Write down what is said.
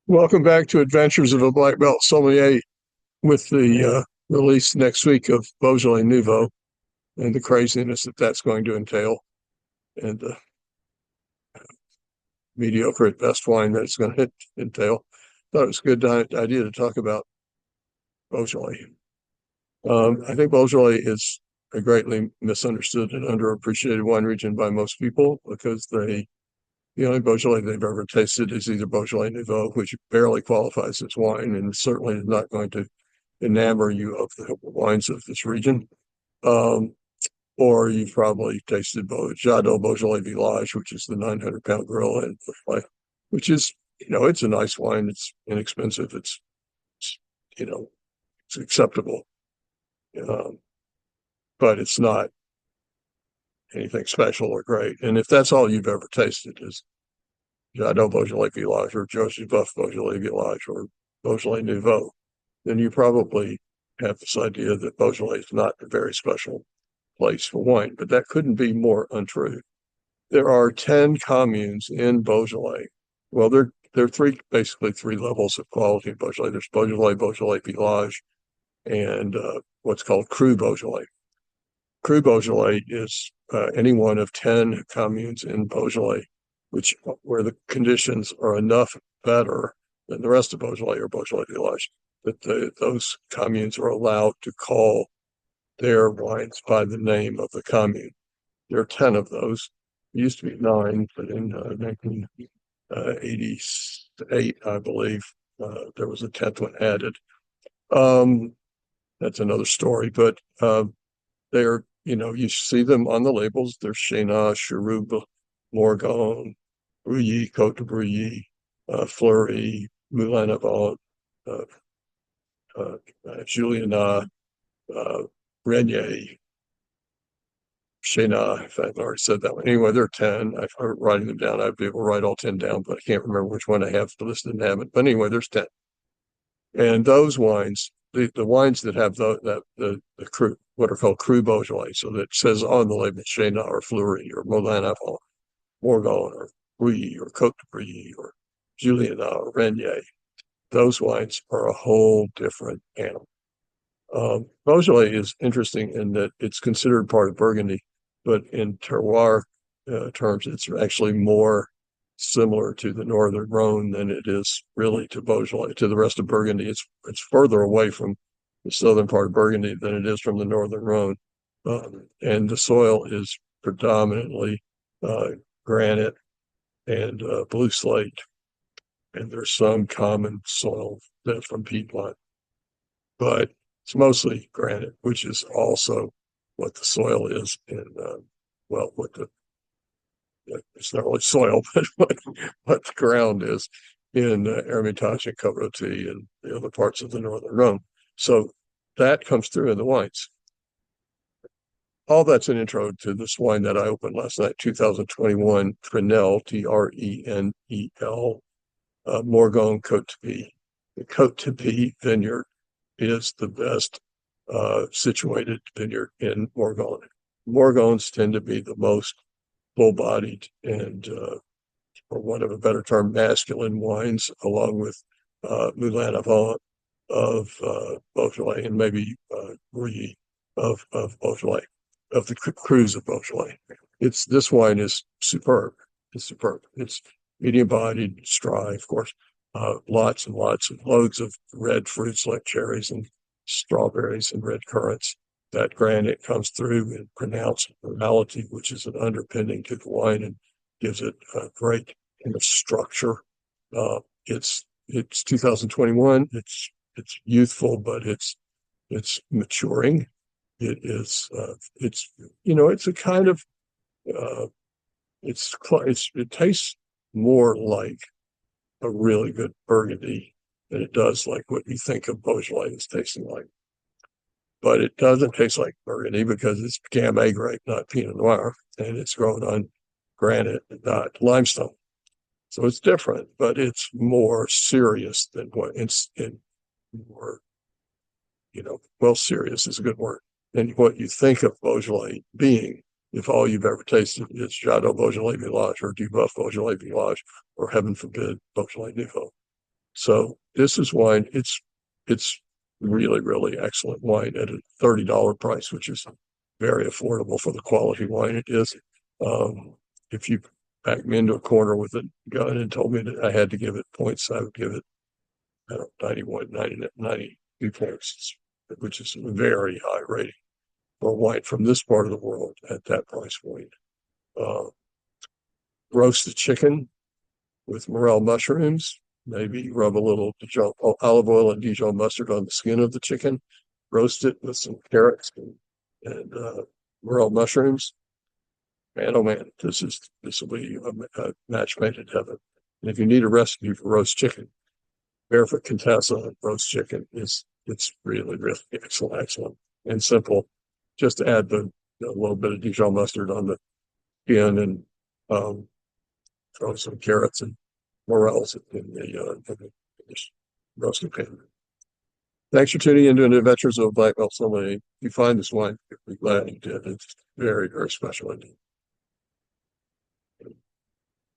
Welcome back to Adventures of a Black Belt Sommelier with the release next week of Beaujolais Nouveau and the craziness that that's going to entail, and the mediocre at best wine that it's going to entail. Thought it was a good idea to talk about Beaujolais. I think Beaujolais is a greatly misunderstood and underappreciated wine region by most people because the only Beaujolais they've ever tasted is either Beaujolais Nouveau, which barely qualifies as wine and certainly is not going to enamor you of the wines of this region. Um, or you've probably tasted Jadot Beaujolais Village, which is the 900-pound gorilla in Beaujolais, which is, it's a nice wine. It's inexpensive. It's you know, it's acceptable. Um, but it's not anything special or great. And if that's all you've ever tasted is Jadot Beaujolais Village or Josie Buff Beaujolais Village or Beaujolais Nouveau, then you probably have this idea that Beaujolais is not a very special place for wine, but that couldn't be more untrue. There are 10 communes in Beaujolais. Well, there are basically three levels of quality in Beaujolais. There's Beaujolais, Beaujolais Village, and what's called Cru Beaujolais. Cru Beaujolais is any one of 10 communes in Beaujolais, where the conditions are enough better than the rest of Beaujolais or Beaujolais Village that those communes are allowed to call their wines by the name of the commune. There are 10 of those. It used to be 9, but in 1988, I believe, there was a 10th one added. That's another story, but they're, you see them on the labels. They're Chenin, Cherub, Morgon, Brouilly, Cote de Brouilly, Fleury, Moulin Avant, Juliana, Renier, Chenin, if I've already said that one. Anyway, there are 10. I'm writing them down. I'd be able to write all 10 down, but I can't remember which one I have listed and haven't. But anyway, there's 10. And those wines, the wines that have the cru, what are called Cru Beaujolais, so that says on the label Chenin or Fleury or Moulin Avant, Morgon or Brouilly or Cote de Brouilly or Juliana or Renier, those wines are a whole different animal. Beaujolais is interesting in that it's considered part of Burgundy, but in terroir terms, it's actually more similar to the northern Rhone than it is really to Beaujolais. To the rest of Burgundy, it's further away from the southern part of Burgundy than it is from the northern Rhone, and the soil is predominantly granite and blue slate, and there's some common soil that's from Piedmont, but it's mostly granite, which is also what the soil is in, what it's not really soil, but what the ground is in Hermitage and Cote and the other parts of the northern Rhone. So that comes through in the wines. All that's an intro to this wine that I opened last night, 2021 Trenel, Trenel, Morgon Cote. The Cote vineyard is the best situated vineyard in Morgon. Morgons tend to be the most full-bodied and, for want of a better term, masculine wines, along with Moulin Avant of Beaujolais and maybe Brouilly of Beaujolais, of the crus of Beaujolais. This wine is superb. It's superb. It's medium-bodied, it's dry, of course. Lots and lots and loads of red fruits like cherries and strawberries and red currants. That granite comes through in pronounced minerality, which is an underpinning to the wine and gives it a great kind of structure. It's 2021. It's youthful, but it's maturing. It's a kind of it tastes more like a really good Burgundy than it does like what you think of Beaujolais is tasting like. But it doesn't taste like Burgundy because it's Gamay grape, not Pinot Noir, and it's grown on granite, not limestone. So it's different, but it's more serious than what it's more, serious is a good word, than what you think of Beaujolais being. if all you've ever tasted is Jadot Beaujolais Village or Duboeuf Beaujolais Village, or heaven forbid, Beaujolais Nouveau. So this is wine. It's really, really excellent wine at a $30 price, which is very affordable for the quality wine it is. If you backed me into a corner with a gun and told me that I had to give it points, I would give it, I don't know, 91, 90, 92 points, which is a very high rating for wine from this part of the world at that price point. Uh, Roasted chicken with morel mushrooms. Maybe rub a little Dijon, olive oil and Dijon mustard on the skin of the chicken. Roast it with some carrots and morel mushrooms. Man, oh man, this will be a match made in heaven. And if you need a recipe for roast chicken, Barefoot Contessa roast chicken it's really, really excellent, excellent and simple. Just add a little bit of Dijon mustard on the skin and throw some carrots and morels in the roasted pan. Thanks for tuning into the Adventures of Black Belt Sommelier. If you find this wine, you'll be glad you did. It's very, very special indeed.